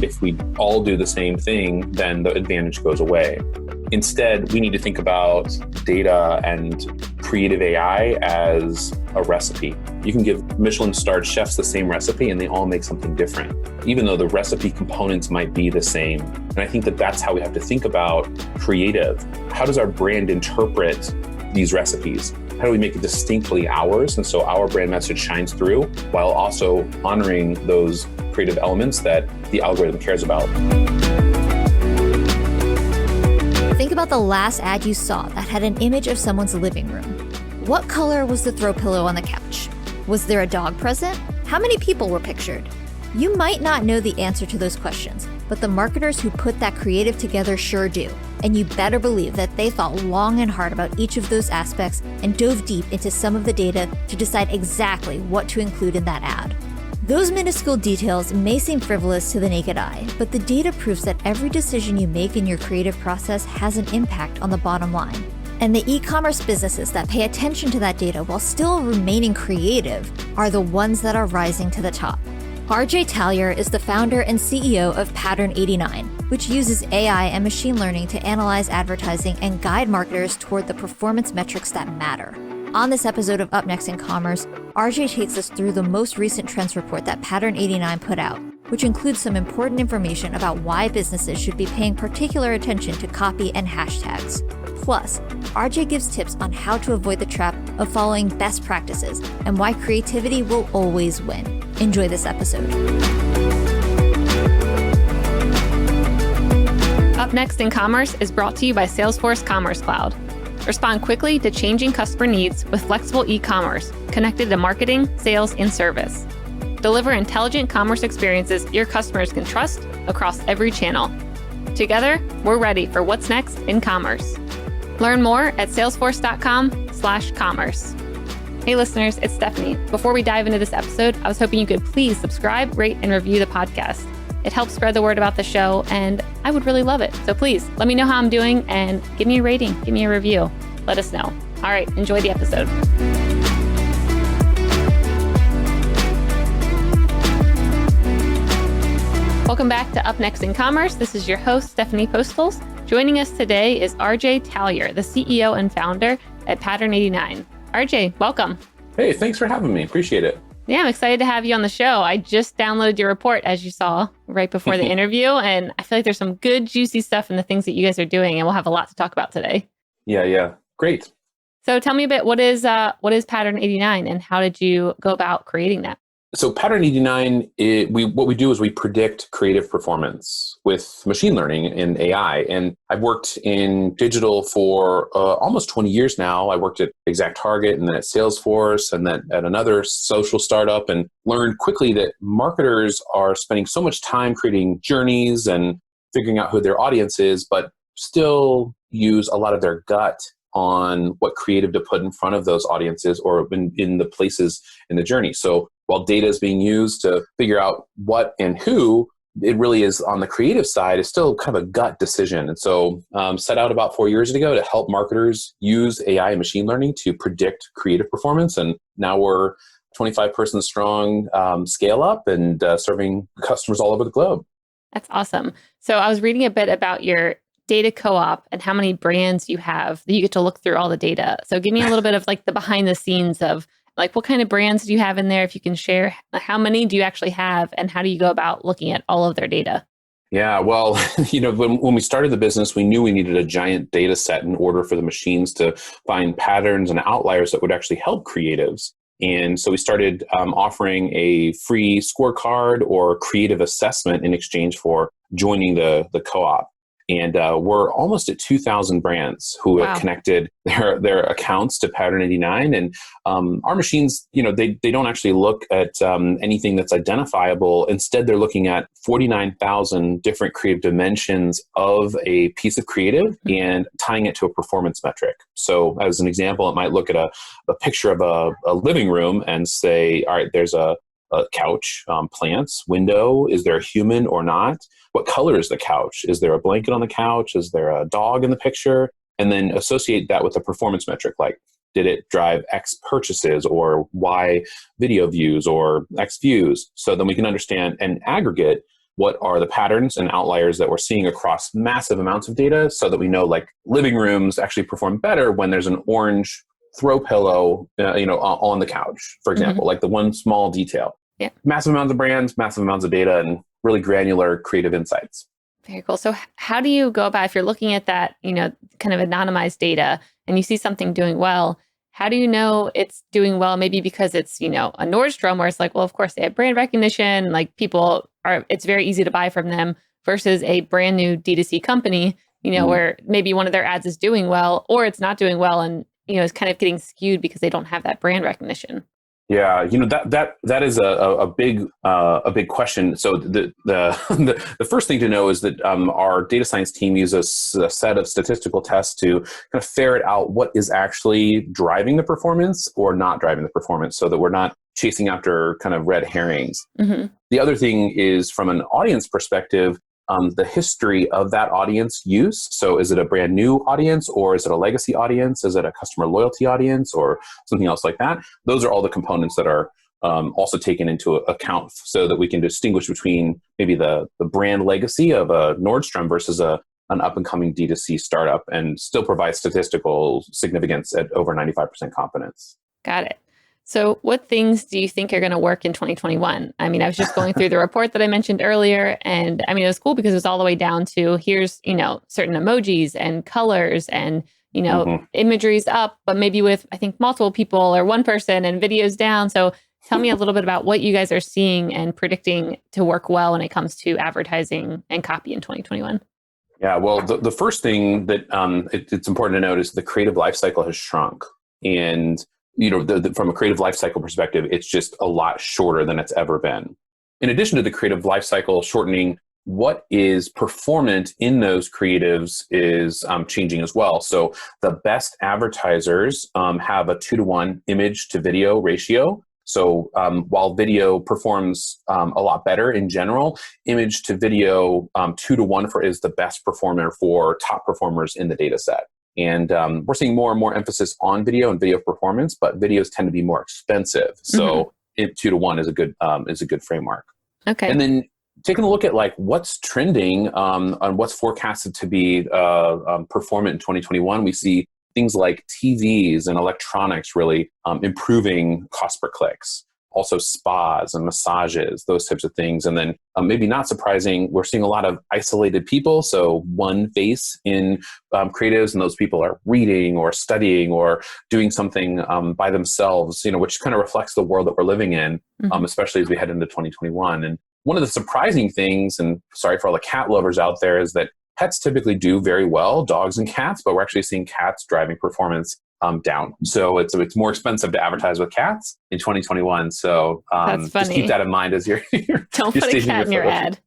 If we all do the same thing, then the advantage goes away. Instead, we need to think about data and creative AI as a recipe. You can give Michelin-starred chefs the same recipe and they all make something different, even though the recipe components might be the same. And I think that that's how we have to think about creative. How does our brand interpret these recipes? How do we make it distinctly ours? And so our brand message shines through while also honoring those creative elements that the algorithm cares about. Think about the last ad you saw that had an image of someone's living room. What color was the throw pillow on the couch? Was there a dog present? How many people were pictured? You might not know the answer to those questions, but the marketers who put that creative together sure do. And you better believe that they thought long and hard about each of those aspects and dove deep into some of the data to decide exactly what to include in that ad. Those minuscule details may seem frivolous to the naked eye, but the data proves that every decision you make in your creative process has an impact on the bottom line. And the e-commerce businesses that pay attention to that data while still remaining creative are the ones that are rising to the top. Talyor is the founder and CEO of Pattern89, which uses AI and machine learning to analyze advertising and guide marketers toward the performance metrics that matter. On this episode of Up Next in Commerce, RJ takes us through the most recent trends report that Pattern89 put out, which includes some important information about why businesses should be paying particular attention to copy and hashtags. Plus, RJ gives tips on how to avoid the trap of following best practices and why creativity will always win. Enjoy this episode. Up Next in Commerce is brought to you by Salesforce Commerce Cloud. Respond quickly to changing customer needs with flexible e-commerce connected to marketing, sales, and service. Deliver intelligent commerce experiences your customers can trust across every channel. Together, we're ready for what's next in commerce. Learn more at salesforce.com/commerce. Hey listeners, it's Stephanie. Before we dive into this episode, I was hoping you could please subscribe, rate, and review the podcast. It helps spread the word about the show, and I would really love it. So please, let me know how I'm doing and give me a rating, give me a review. Let us know. All right, enjoy the episode. Welcome back to Up Next in Commerce. This is your host, Stephanie Postles. Joining us today is RJ Talyor, the CEO and founder at Pattern89. RJ, welcome. Hey, thanks for having me. Appreciate it. Yeah, I'm excited to have you on the show. I just downloaded your report, as you saw, right before the interview. And I feel like there's some good, juicy stuff in the things that you guys are doing. And we'll have a lot to talk about today. Yeah. Great. So tell me a bit, what is Pattern89 and how did you go about creating that? So Pattern89, what we do is we predict creative performance with machine learning and AI. And I've worked in digital for almost 20 years now. I worked at ExactTarget and then at Salesforce and then at another social startup and learned quickly that marketers are spending so much time creating journeys and figuring out who their audience is, but still use a lot of their gut on what creative to put in front of those audiences or in the places in the journey. So while data is being used to figure out what and who, it really is on the creative side, it's still kind of a gut decision. And so set out about 4 years ago to help marketers use AI and machine learning to predict creative performance. And now we're 25-person strong scale up and serving customers all over the globe. That's awesome. So I was reading a bit about your data co-op and how many brands you have that you get to look through all the data. So give me a little bit of like the behind the scenes of like what kind of brands do you have in there, if you can share? How many do you actually have and how do you go about looking at all of their data? Yeah, well, when we started the business, we knew we needed a giant data set in order for the machines to find patterns and outliers that would actually help creatives. And so we started offering a free scorecard or creative assessment in exchange for joining the co-op. And we're almost at 2,000 brands who have connected their accounts to Pattern89. And our machines, they don't actually look at anything that's identifiable. Instead, they're looking at 49,000 different creative dimensions of a piece of creative and tying it to a performance metric. So as an example, it might look at a picture of a living room and say, all right, there's a couch, plants, window. Is there a human or not? What color is the couch? Is there a blanket on the couch? Is there a dog in the picture? And then associate that with a performance metric like Did it drive X purchases or Y video views or X views? So then we can understand and aggregate what are the patterns and outliers that we're seeing across massive amounts of data, so that we know like living rooms actually perform better when there's an orange throw pillow, on the couch, for example, like the one small detail. Yeah. Massive amounts of brands, massive amounts of data, and really granular creative insights. Very cool. So how do you go about, if you're looking at that, kind of anonymized data and you see something doing well, how do you know it's doing well? Maybe because it's, a Nordstrom where it's like, well, of course they have brand recognition, like it's very easy to buy from them, versus a brand new D2C company, where maybe one of their ads is doing well or it's not doing well, and, it's kind of getting skewed because they don't have that brand recognition. Yeah, that is a big question. So the first thing to know is that our data science team uses a set of statistical tests to kind of ferret out what is actually driving the performance or not driving the performance, so that we're not chasing after kind of red herrings. The other thing is, from an audience perspective, the history of that audience use. So is it a brand new audience, or is it a legacy audience? Is it a customer loyalty audience or something else like that? Those are all the components that are also taken into account, so that we can distinguish between maybe the brand legacy of a Nordstrom versus an up-and-coming D2C startup, and still provide statistical significance at over 95% confidence. Got it. So what things do you think are going to work in 2021? I mean, I was just going through the report that I mentioned earlier, and I mean, it was cool because it was all the way down to here's, certain emojis and colors and, imageries up, but maybe with, I think, multiple people or one person, and videos down. So tell me a little bit about what you guys are seeing and predicting to work well when it comes to advertising and copy in 2021. Yeah, well, the first thing that it's important to note is the creative lifecycle has shrunk. And from a creative lifecycle perspective, it's just a lot shorter than it's ever been. In addition to the creative lifecycle shortening, what is performant in those creatives is changing as well. So the best advertisers have a 2-to-1 image to video ratio. So while video performs a lot better in general, image to video 2-to-1 is the best performer for top performers in the data set. And we're seeing more and more emphasis on video and video performance, but videos tend to be more expensive. So 2-to-1 is a good framework. Okay. And then taking a look at like what's trending on what's forecasted to be performant in 2021, we see things like TVs and electronics really improving cost per clicks. Also spas and massages, those types of things. And then maybe not surprising, we're seeing a lot of isolated people. So one face in creatives, and those people are reading or studying or doing something by themselves, which kind of reflects the world that we're living in, especially as we head into 2021. And one of the surprising things, and sorry for all the cat lovers out there, is that pets typically do very well, dogs and cats, but we're actually seeing cats driving performance down. So it's more expensive to advertise with cats in 2021. So just keep that in mind as you're don't put a cat in your ad.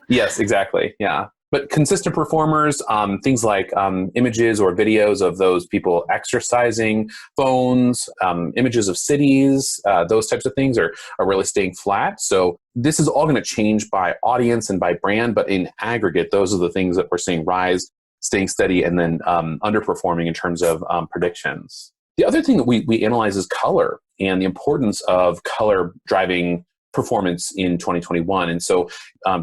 Yes, exactly. Yeah. But consistent performers, things like images or videos of those people exercising, phones, images of cities, those types of things are really staying flat. So this is all going to change by audience and by brand, but in aggregate, those are the things that we're seeing rise, staying steady, and then underperforming in terms of predictions. The other thing that we analyze is color and the importance of color driving performance in 2021. And so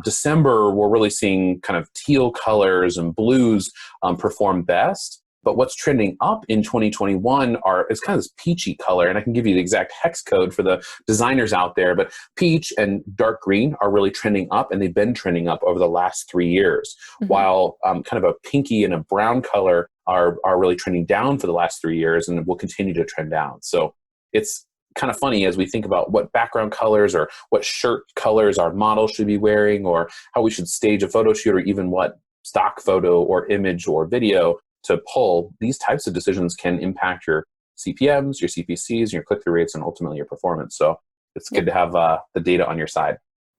December, we're really seeing kind of teal colors and blues perform best. But what's trending up in 2021 is kind of this peachy color. And I can give you the exact hex code for the designers out there. But peach and dark green are really trending up, and they've been trending up over the last 3 years. While kind of a pinky and a brown color are really trending down for the last 3 years, and will continue to trend down. So it's kind of funny as we think about what background colors or what shirt colors our model should be wearing, or how we should stage a photo shoot, or even what stock photo or image or video to pull. These types of decisions can impact your CPMs, your CPCs, your click-through rates, and ultimately your performance. So it's good to have the data on your side.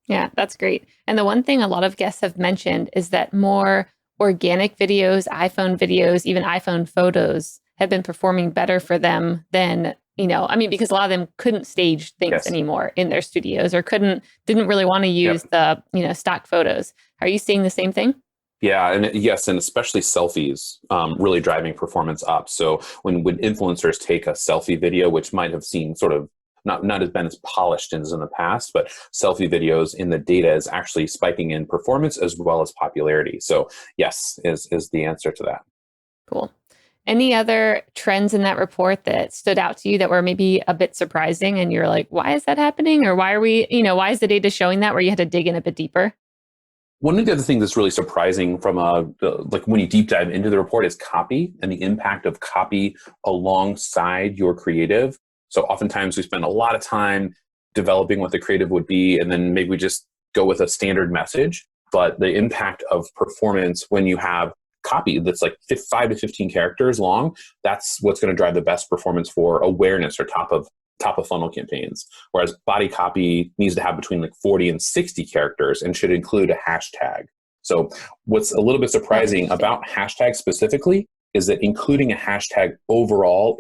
Yeah, that's great. And the one thing a lot of guests have mentioned is that more organic videos, iPhone videos, even iPhone photos have been performing better for them than, because a lot of them couldn't stage things anymore in their studios, or didn't really want to use the, stock photos. Are you seeing the same thing? Yeah, and yes, and especially selfies, really driving performance up. So when influencers take a selfie video, which might have seen sort of not as been as polished as in the past, but selfie videos in the data is actually spiking in performance as well as popularity. So yes, is the answer to that. Cool. Any other trends in that report that stood out to you that were maybe a bit surprising and you're like, why is that happening? Or why are we, why is the data showing that, where you had to dig in a bit deeper? One of the other things that's really surprising from like when you deep dive into the report is copy and the impact of copy alongside your creative. So oftentimes we spend a lot of time developing what the creative would be, and then maybe we just go with a standard message. But the impact of performance when you have copy that's like 5 to 15 characters long, that's what's going to drive the best performance for awareness or top of funnel campaigns. Whereas body copy needs to have between like 40 and 60 characters and should include a hashtag. So what's a little bit surprising about hashtags specifically is that including a hashtag overall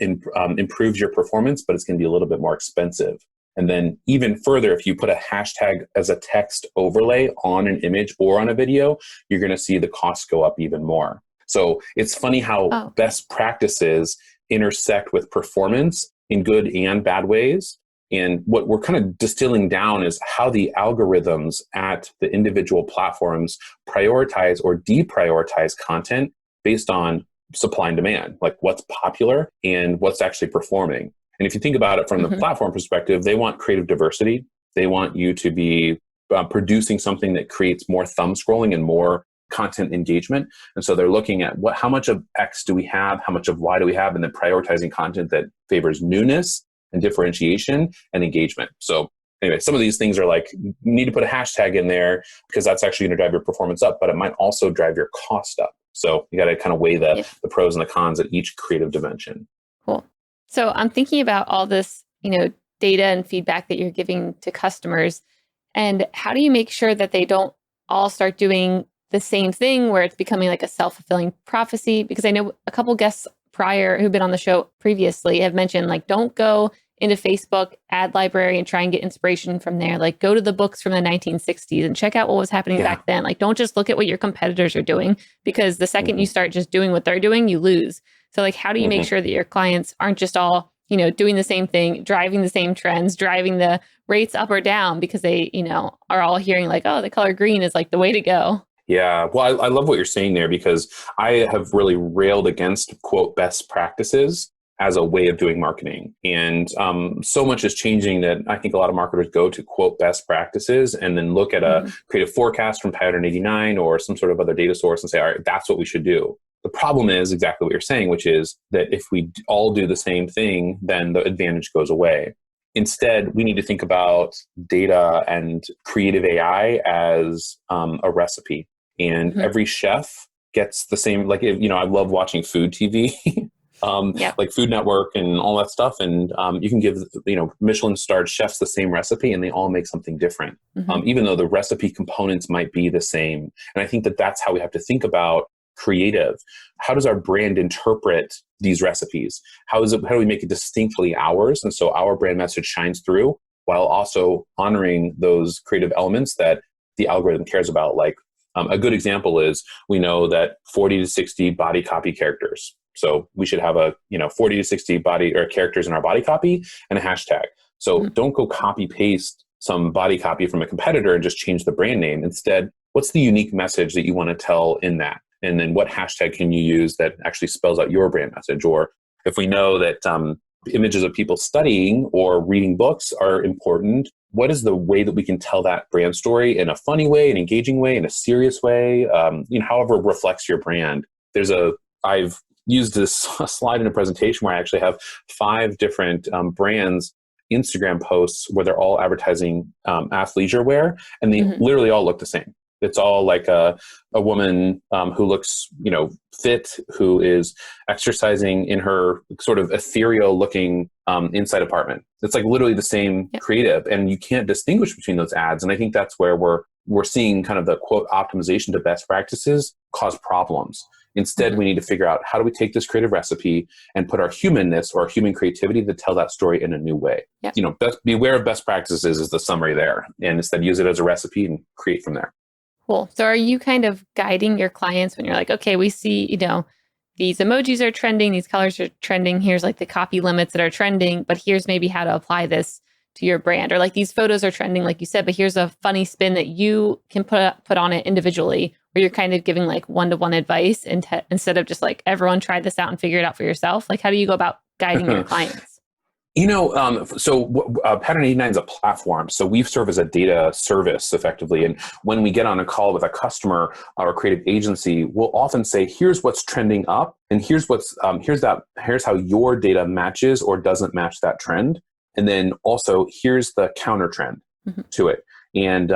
improves your performance, but it's going to be a little bit more expensive. And then even further, if you put a hashtag as a text overlay on an image or on a video, you're going to see the costs go up even more. So it's funny how best practices intersect with performance in good and bad ways. And what we're kind of distilling down is how the algorithms at the individual platforms prioritize or deprioritize content based on supply and demand, like what's popular and what's actually performing. And if you think about it from the platform perspective, they want creative diversity. They want you to be producing something that creates more thumb scrolling and more content engagement. And so they're looking at how much of X do we have, how much of Y do we have, and then prioritizing content that favors newness and differentiation and engagement. So anyway, some of these things are like, you need to put a hashtag in there because that's actually going to drive your performance up, but it might also drive your cost up. So you got to kind of weigh the pros and the cons at each creative dimension. Cool. So I'm thinking about all this, data and feedback that you're giving to customers, and how do you make sure that they don't all start doing the same thing where it's becoming like a self-fulfilling prophecy? Because I know a couple guests prior who've been on the show previously have mentioned, like, don't go into Facebook ad library and try and get inspiration from there. Like, go to the books from the 1960s and check out what was happening back then. Like, don't just look at what your competitors are doing, because the second you start just doing what they're doing, you lose. So like, how do you make sure that your clients aren't just all, doing the same thing, driving the same trends, driving the rates up or down because they, are all hearing like, oh, the color green is like the way to go. Yeah, well, I love what you're saying there, because I have really railed against, quote, best practices as a way of doing marketing. And so much is changing that I think a lot of marketers go to, quote, best practices and then look at a creative forecast from Pattern89 or some sort of other data source and say, all right, that's what we should do. The problem is exactly what you're saying, which is that if we all do the same thing, then the advantage goes away. Instead, we need to think about data and creative AI as a recipe. And every chef gets the same, like, I love watching food TV, like Food Network and all that stuff. And you can give, Michelin-starred chefs the same recipe and they all make something different, even though the recipe components might be the same. And I think that that's how we have to think about creative. How does our brand interpret these recipes? How do we make it distinctly ours? And so our brand message shines through while also honoring those creative elements that the algorithm cares about. Like, a good example is, we know that 40 to 60 body copy characters. So we should have 40 to 60 body or characters in our body copy and a hashtag. So don't go copy paste some body copy from a competitor and just change the brand name. Instead, what's the unique message that you want to tell in that? And then what hashtag can you use that actually spells out your brand message? Or if we know that images of people studying or reading books are important, what is the way that we can tell that brand story in a funny way, an engaging way, in a serious way, however it reflects your brand? I've used this slide in a presentation where I actually have 5 different brands Instagram posts where they're all advertising athleisure wear, and they literally all look the same. It's all like a woman who looks, fit, who is exercising in her sort of ethereal looking inside apartment. It's like literally the same creative, and you can't distinguish between those ads. And I think that's where we're seeing kind of the, quote, optimization to best practices cause problems. Instead, we need to figure out, how do we take this creative recipe and put our humanness or our human creativity to tell that story in a new way? Beware of best practices is the summary there. And instead, use it as a recipe and create from there. Cool. So are you kind of guiding your clients when you're like, okay, we see, these emojis are trending, these colors are trending, here's like the copy limits that are trending, but here's maybe how to apply this to your brand, or like these photos are trending, like you said, but here's a funny spin that you can put on it individually, where you're kind of giving like one-to-one advice instead of just like everyone try this out and figure it out for yourself. Like, how do you go about guiding your clients? Pattern89 is a platform. So we serve as a data service effectively. And when we get on a call with a customer or a creative agency, we'll often say, here's what's trending up. And here's how your data matches or doesn't match that trend. And then also here's the counter trend to it. And,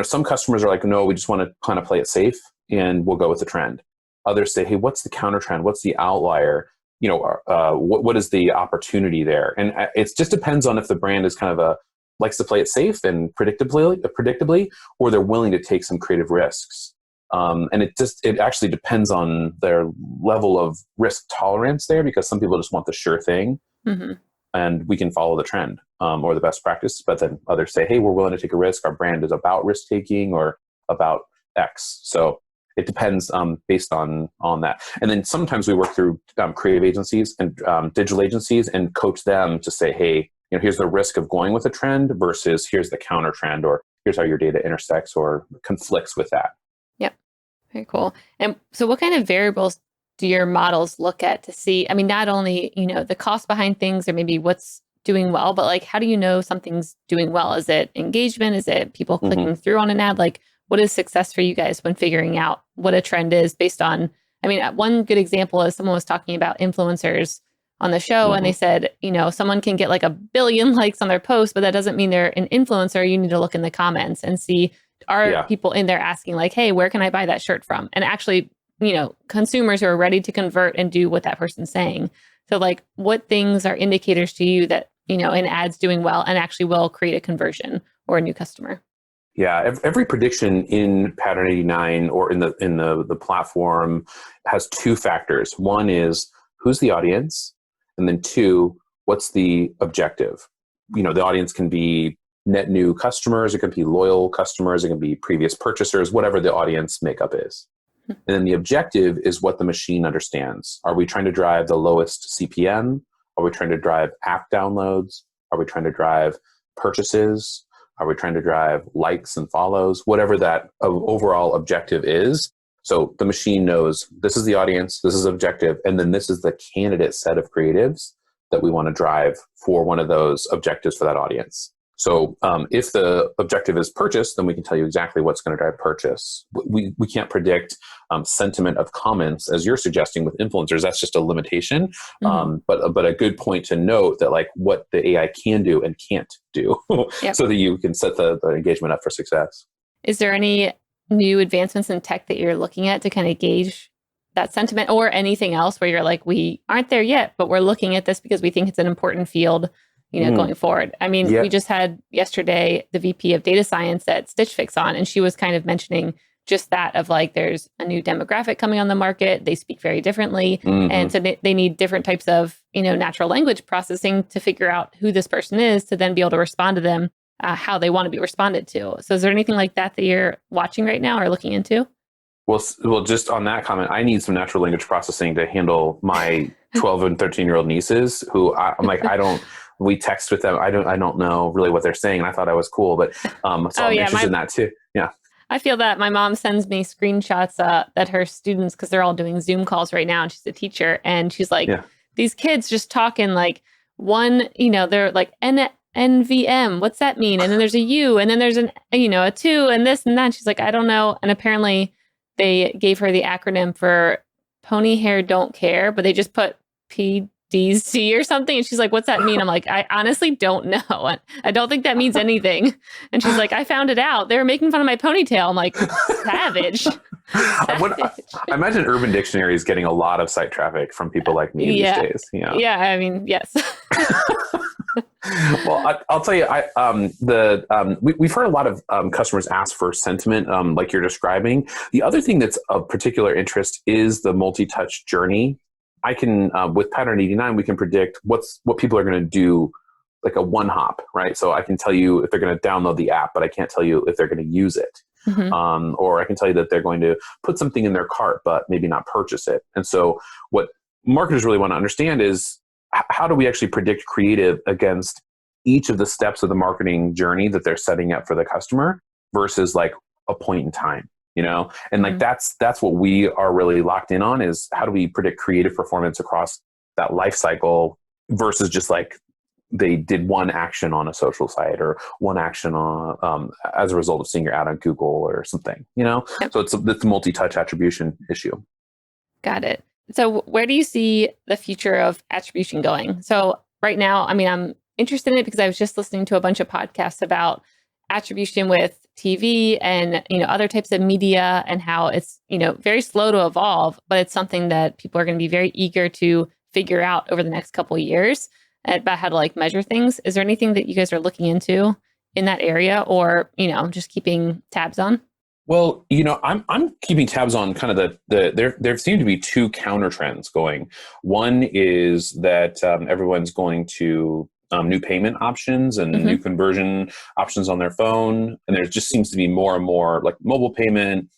some customers are like, no, we just want to kind of play it safe and we'll go with the trend. Others say, hey, what's the counter trend? What's the outlier? What is the opportunity there? And it just depends on if the brand is kind of likes to play it safe and predictably, or they're willing to take some creative risks. And it actually depends on their level of risk tolerance there, because some people just want the sure thing, and we can follow the trend or the best practice. But then others say, hey, we're willing to take a risk. Our brand is about risk taking or about X. So it depends based on that. And then sometimes we work through creative agencies and digital agencies and coach them to say, hey, here's the risk of going with a trend versus here's the counter trend, or here's how your data intersects or conflicts with that. Yep. Very cool. And so what kind of variables do your models look at to see, not only, the cost behind things or maybe what's doing well, but like, how do you know something's doing well? Is it engagement? Is it people clicking through on an ad? Like, what is success for you guys when figuring out what a trend is based on? One good example is someone was talking about influencers on the show, and they said, someone can get like 1 billion likes on their post, but that doesn't mean they're an influencer. You need to look in the comments and see, are people in there asking like, hey, where can I buy that shirt from? And actually, consumers who are ready to convert and do what that person's saying. So like, what things are indicators to you that, an ad's doing well and actually will create a conversion or a new customer? Yeah, every prediction in Pattern89 or in the platform has two factors. One is who's the audience, and then two, what's the objective? The audience can be net new customers, it can be loyal customers, it can be previous purchasers, whatever the audience makeup is. And then the objective is what the machine understands. Are we trying to drive the lowest CPM? Are we trying to drive app downloads? Are we trying to drive purchases? Are we trying to drive likes and follows? Whatever that overall objective is. So the machine knows this is the audience, this is objective, and then this is the candidate set of creatives that we want to drive for one of those objectives for that audience. So if the objective is purchase, then we can tell you exactly what's going to drive purchase. We can't predict sentiment of comments, as you're suggesting with influencers. That's just a limitation. But a good point to note that like what the AI can do and can't do so that you can set the engagement up for success. Is there any new advancements in tech that you're looking at to kind of gauge that sentiment, or anything else where you're like, we aren't there yet, but we're looking at this because we think it's an important field going forward? We just had yesterday the VP of data science at Stitch Fix on, and she was kind of mentioning just that of like, there's a new demographic coming on the market. They speak very differently. And so they need different types of, natural language processing to figure out who this person is to then be able to respond to them how they want to be responded to. So is there anything like that that you're watching right now or looking into? Well, just on that comment, I need some natural language processing to handle my 12 and 13-year-old nieces who I'm like, we text with them. I don't know really what they're saying. And I thought I was cool, but so I'm interested in that too. Yeah. I feel that my mom sends me screenshots that her students, because they're all doing Zoom calls right now, and she's a teacher, and she's like, these kids just talking like one, they're like NVM, what's that mean? And then there's a U, and then there's a 2, and this and that. And she's like, I don't know. And apparently they gave her the acronym for pony hair don't care, but they just put PDC or something. And she's like, what's that mean? I'm like, I honestly don't know. I don't think that means anything. And she's like, I found it out. They were making fun of my ponytail. I'm like, savage. I imagine Urban Dictionary is getting a lot of site traffic from people like me these days. Yeah, yes. Well, I'll tell you, we've heard a lot of customers ask for sentiment, like you're describing. The other thing that's of particular interest is the multi-touch journey. I can, with Pattern89, we can predict what people are going to do, like a one hop, right? So I can tell you if they're going to download the app, but I can't tell you if they're going to use it. Mm-hmm. Or I can tell you that they're going to put something in their cart, but maybe not purchase it. And so what marketers really want to understand is how do we actually predict creative against each of the steps of the marketing journey that they're setting up for the customer versus like a point in time, you know? And like, that's what we are really locked in on, is how do we predict creative performance across that life cycle versus just like they did one action on a social site or one action on as a result of seeing your ad on Google or something, you know? Yep. So it's a multi-touch attribution issue. Got it. So where do you see the future of attribution going? So right now, I mean, I'm interested in it because I was just listening to a bunch of podcasts about attribution with TV and, you know, other types of media, and how it's, you know, very slow to evolve, but it's something that people are going to be very eager to figure out over the next couple of years about how to like measure things. Is there anything that you guys are looking into in that area, or, you know, just keeping tabs on? Well, you know, I'm keeping tabs on kind of there seem to be two counter trends going. One is that everyone's going to new payment options and new conversion options on their phone, and there just seems to be more and more like mobile payment,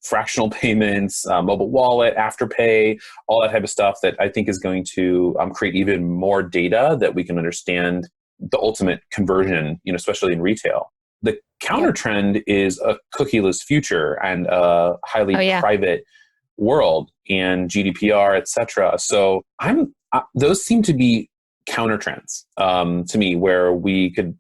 fractional payments, mobile wallet, afterpay, all that type of stuff that I think is going to create even more data that we can understand the ultimate conversion, you know, especially in retail. The counter trend is a cookieless future and a highly private world and GDPR, et cetera. So those seem to be counter trends to me, where we could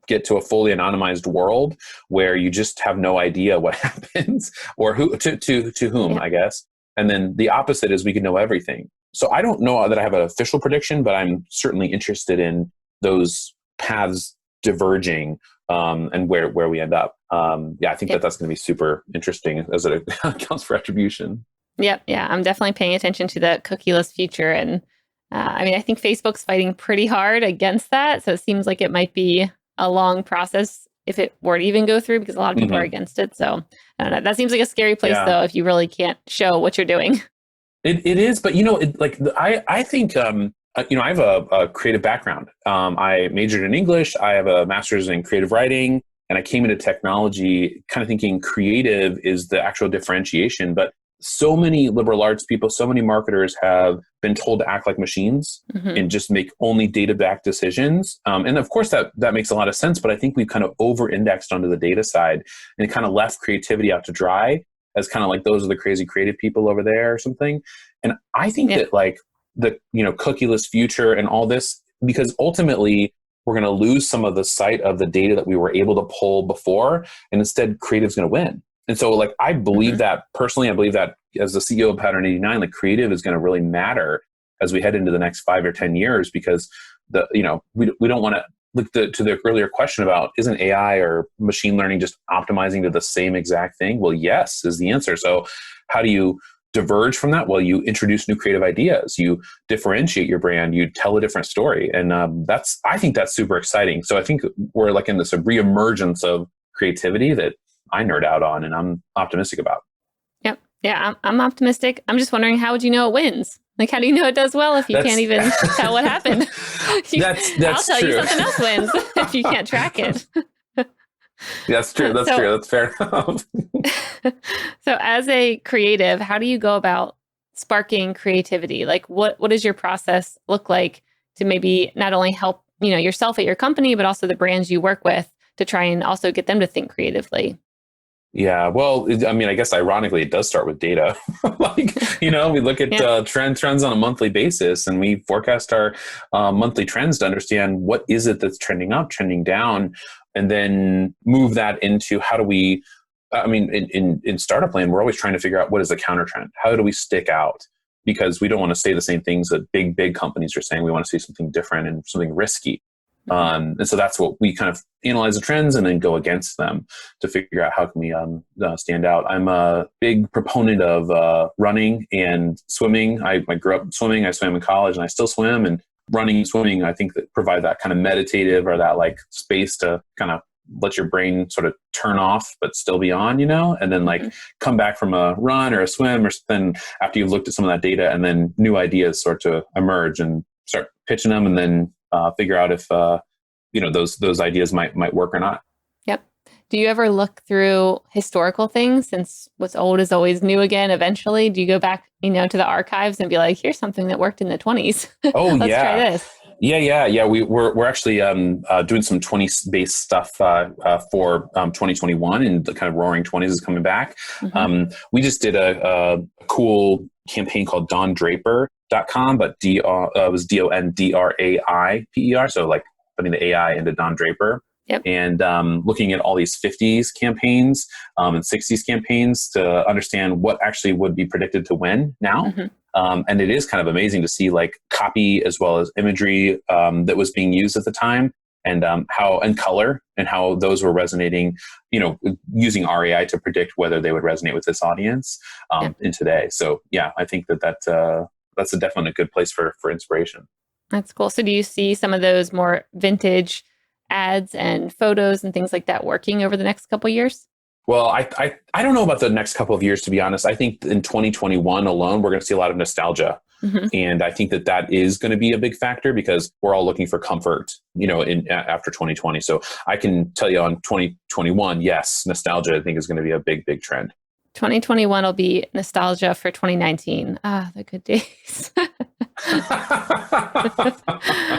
get to a fully anonymized world where you just have no idea what happens or who to whom, I guess. And then the opposite is we can know everything. So I don't know that I have an official prediction, but I'm certainly interested in those paths diverging and where we end up. I think that's going to be super interesting as it accounts for attribution. Yep. Yeah. I'm definitely paying attention to the cookieless future. And I mean, I think Facebook's fighting pretty hard against that. So it seems like it might be a long process if it were to even go through, because a lot of people are against it. So I don't know. That seems like a scary place, though, if you really can't show what you're doing. It is. But, you know, I think, you know, I have a creative background. I majored in English. I have a master's in creative writing. And I came into technology kind of thinking creative is the actual differentiation. But so many liberal arts people, so many marketers have been told to act like machines and just make only data-backed decisions. And of course, that makes a lot of sense. But I think we've kind of over-indexed onto the data side and kind of left creativity out to dry as kind of like, those are the crazy creative people over there or something. And I think that like the, you know, cookieless future and all this, because ultimately we're going to lose some of the sight of the data that we were able to pull before, and instead creative's going to win. And so like, I believe that personally. I believe that as the CEO of Pattern89, like creative is going to really matter as we head into the next 5 or 10 years, because we don't want to look to the earlier question about, isn't AI or machine learning just optimizing to the same exact thing? Well, yes, is the answer. So how do you diverge from that? Well, you introduce new creative ideas, you differentiate your brand, you tell a different story. And I think that's super exciting. So I think we're like in this reemergence of creativity that I nerd out on and I'm optimistic about. Yep. Yeah, I'm optimistic. I'm just wondering, how would you know it wins? Like, how do you know it does well if you can't even tell what happened? That's I'll tell true. you something else wins if you can't track it. That's true. That's true. That's fair enough. So as a creative, how do you go about sparking creativity? Like, what does your process look like to maybe not only help, you know, yourself at your company, but also the brands you work with to try and also get them to think creatively? Yeah, well, I mean, I guess ironically, it does start with data. Like, you know, we look at trends on a monthly basis, and we forecast our monthly trends to understand what is it that's trending up, trending down, and then move that into how do we, I mean, in Startup Land, we're always trying to figure out what is the counter trend. How do we stick out? Because we don't want to say the same things that big companies are saying. We want to see something different and something risky. And so that's what we kind of analyze the trends and then go against them to figure out how can we stand out. I'm a big proponent of running and swimming. I grew up swimming. I swam in college and I still swim. And running and swimming, I think, that provide that kind of meditative or that like space to kind of let your brain sort of turn off but still be on, you know, and then like come back from a run or a swim or something after you've looked at some of that data, and then new ideas start to emerge and start pitching them, and then figure out if you know, those ideas might work or not. Yep. Do you ever look through historical things, since what's old is always new again eventually? Do you go back, to the archives and be like, here's something that worked in the 20s. Oh, Let's yeah. try this. Yeah. We're actually doing some 20s based stuff for 2021, and the kind of roaring 20s is coming back. We just did a cool campaign called DonDraper.com, but it was DonDraiper. So like putting the AI into Don Draper. Yep. And looking at all these 50s campaigns and 60s campaigns to understand what actually would be predicted to win now. And it is kind of amazing to see like copy as well as imagery that was being used at the time, and color, and how those were resonating, using RAI to predict whether they would resonate with this audience in today. So yeah, I think that's definitely a good place for inspiration. That's cool. So do you see some of those more vintage ads and photos and things like that working over the next couple of years? Well, I don't know about the next couple of years, to be honest. I think in 2021 alone, we're going to see a lot of nostalgia. And I think that is going to be a big factor, because we're all looking for comfort, after 2020. So I can tell you on 2021, yes, nostalgia, I think, is going to be a big, big trend. 2021 will be nostalgia for 2019. Ah, the good days.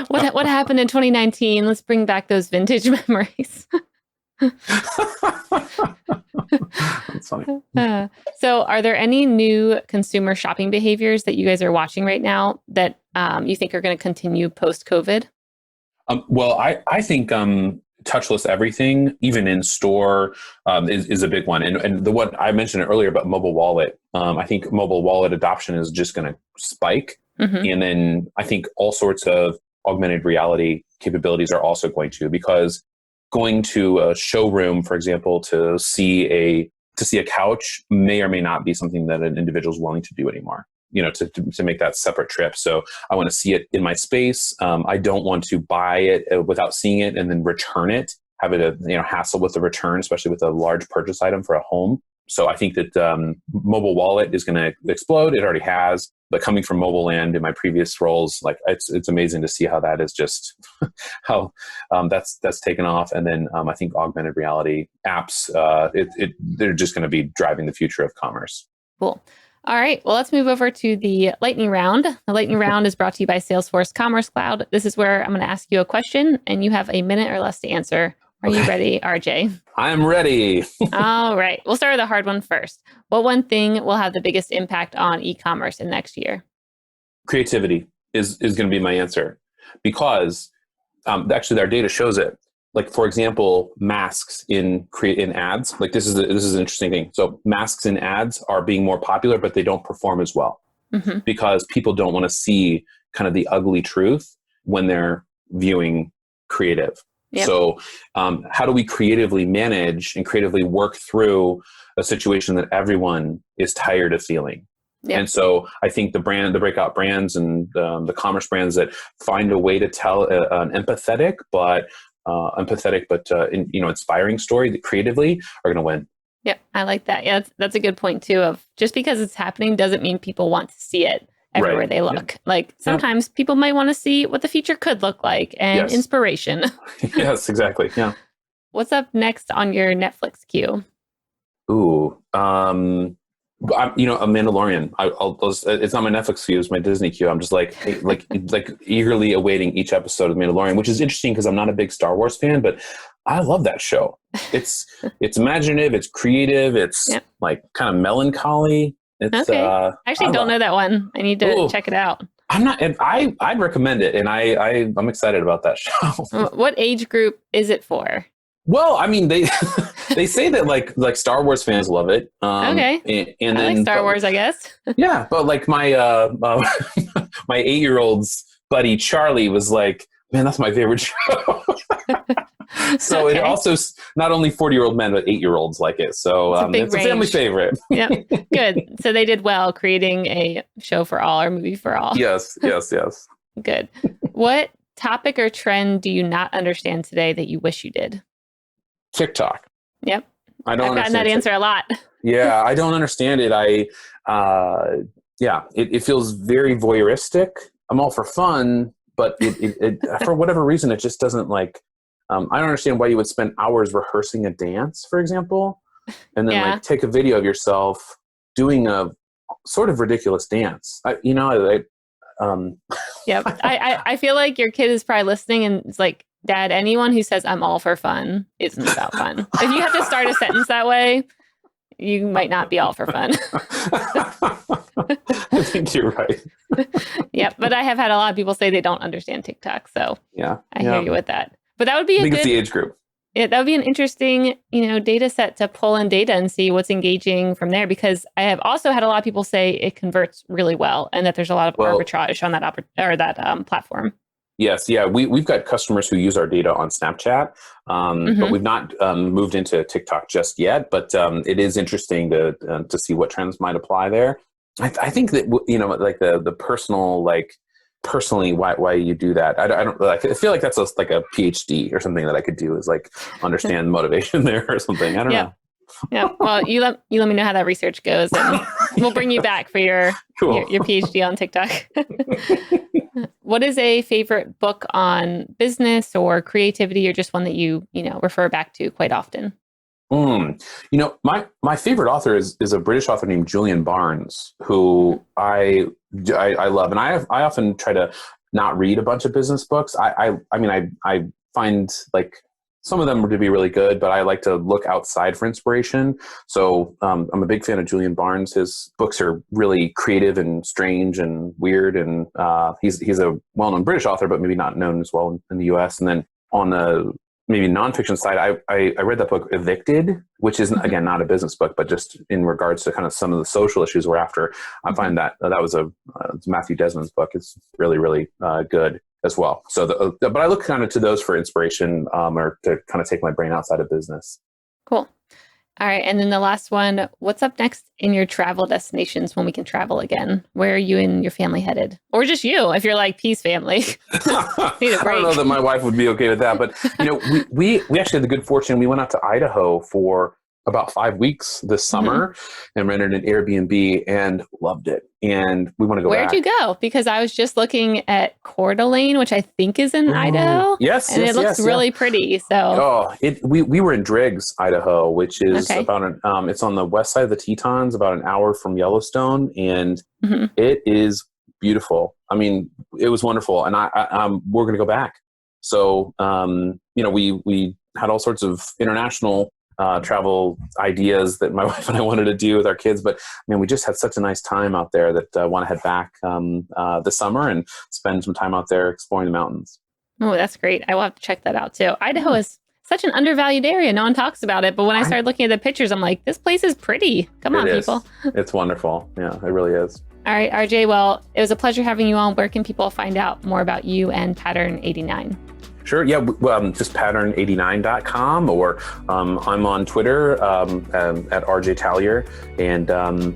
What happened in 2019? Let's bring back those vintage memories. That's funny. So are there any new consumer shopping behaviors that you guys are watching right now that you think are going to continue post-COVID? Well, I think touchless everything, even in store, is a big one. And the one I mentioned earlier about mobile wallet, I think mobile wallet adoption is just going to spike. And then I think all sorts of augmented reality capabilities are also going to, because going to a showroom, for example, to see a couch may or may not be something that an individual is willing to do anymore, to make that separate trip. So I want to see it in my space. I don't want to buy it without seeing it and then return it, have it a hassle with the return, especially with a large purchase item for a home. So I think that mobile wallet is going to explode. It already has. But coming from mobile land in my previous roles, like it's amazing to see how that is just how that's taken off. And then I think augmented reality apps, they're just going to be driving the future of commerce. Cool. All right. Well, let's move over to the lightning round. The lightning round is brought to you by Salesforce Commerce Cloud. This is where I'm going to ask you a question, and you have a minute or less to answer. Are you ready, RJ? I'm ready. All right. We'll start with a hard one first. What one thing will have the biggest impact on e-commerce in next year? Creativity is going to be my answer, because actually our data shows it. Like, for example, masks in ads. Like this is an interesting thing. So masks in ads are being more popular, but they don't perform as well because people don't want to see kind of the ugly truth when they're viewing creative. Yep. So how do we creatively manage and creatively work through a situation that everyone is tired of feeling? Yep. And so I think the breakout brands and the commerce brands that find a way to tell an empathetic but inspiring story that creatively are going to win. Yeah, I like that. Yeah, that's a good point too. Of just because it's happening doesn't mean people want to see it everywhere they look. Yeah. Like sometimes people might want to see what the future could look like and inspiration. Yes, exactly. Yeah. What's up next on your Netflix queue? Ooh, a Mandalorian. It's not my Netflix queue; it's my Disney queue. I'm just like eagerly awaiting each episode of Mandalorian, which is interesting because I'm not a big Star Wars fan, but I love that show. It's imaginative, it's creative, it's like kind of melancholy. It's, okay. I actually don't know that one. I need to check it out. I'd recommend it, and I'm excited about that show. What age group is it for? Well, I mean, they say that like Star Wars fans love it. Okay. And I then like Star Wars, I guess. Yeah, but like my my 8-year-old's buddy Charlie was like, "Man, that's my favorite show." So it also not only 40-year-old men but 8-year-olds like it. So it's a family favorite. Yeah, good. So they did well creating a show for all or movie for all. Yes. Good. What topic or trend do you not understand today that you wish you did? TikTok. Yep. I've gotten that answer a lot. Yeah, I don't understand it. It feels very voyeuristic. I'm all for fun, but it for whatever reason, it just doesn't I don't understand why you would spend hours rehearsing a dance, for example, and then like take a video of yourself doing a sort of ridiculous dance. I feel like your kid is probably listening and it's like, Dad, anyone who says I'm all for fun isn't about fun. If you have to start a sentence that way, you might not be all for fun. I think you're right. Yeah, but I have had a lot of people say they don't understand TikTok. So I hear you with that. But that would be it's the age group. Yeah, that would be an interesting, data set to pull in data and see what's engaging from there. Because I have also had a lot of people say it converts really well and that there's a lot of arbitrage on that platform. Yes. Yeah. We've got customers who use our data on Snapchat, but we've not moved into TikTok just yet. But it is interesting to see what trends might apply there. I think that, like the personal, like personally, why you do that. I don't like, I feel like that's like a PhD or something that I could do is like understand motivation there or something. I don't know. Yeah. Well, you let me know how that research goes and we'll bring you back for your PhD on TikTok. What is a favorite book on business or creativity or just one that you refer back to quite often? My favorite author is a British author named Julian Barnes, who I love. And I often try to not read a bunch of business books. I find like some of them to be really good, but I like to look outside for inspiration. So I'm a big fan of Julian Barnes. His books are really creative and strange and weird. And he's a well-known British author, but maybe not known as well in the US. And then on the maybe nonfiction side, I read that book Evicted, which is again not a business book, but just in regards to kind of some of the social issues we're after. I find that was it's Matthew Desmond's book. It's really, really good as well. So, but I look kind of to those for inspiration or to kind of take my brain outside of business. Cool. All right. And then the last one, what's up next in your travel destinations when we can travel again? Where are you and your family headed? Or just you, if you're like, peace family. I don't know that my wife would be okay with that, but we actually had the good fortune. We went out to Idaho for about 5 weeks this summer and rented an Airbnb and loved it. And we want to go back. Where'd you go? Because I was just looking at Coeur d'Alene, which I think is in Idaho. Yes. And it looks really pretty. So we were in Driggs, Idaho, which is about it's on the west side of the Tetons, about an hour from Yellowstone. And it is beautiful. I mean, it was wonderful. And we're going to go back. So, we had all sorts of international travel ideas that my wife and I wanted to do with our kids. But we just had such a nice time out there that I want to head back this summer and spend some time out there exploring the mountains. Oh, that's great. I will have to check that out too. Idaho is such an undervalued area. No one talks about it. But when I started looking at the pictures, I'm like, this place is pretty. Come on, people. It's wonderful. Yeah, it really is. All right, RJ. Well, it was a pleasure having you on. Where can people find out more about you and Pattern89? Sure. Yeah. Just Pattern89.com, or I'm on Twitter at RJ Talyor, and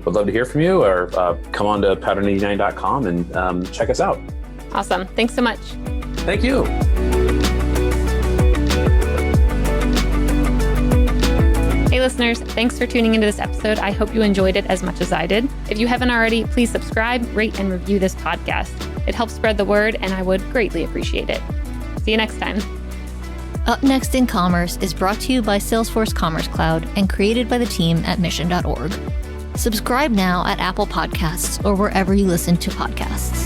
would love to hear from you, or come on to Pattern89.com and check us out. Awesome. Thanks so much. Thank you. Hey listeners, thanks for tuning into this episode. I hope you enjoyed it as much as I did. If you haven't already, please subscribe, rate, and review this podcast. It helps spread the word, and I would greatly appreciate it. See you next time. Up Next in Commerce is brought to you by Salesforce Commerce Cloud and created by the team at mission.org. Subscribe now at Apple Podcasts or wherever you listen to podcasts.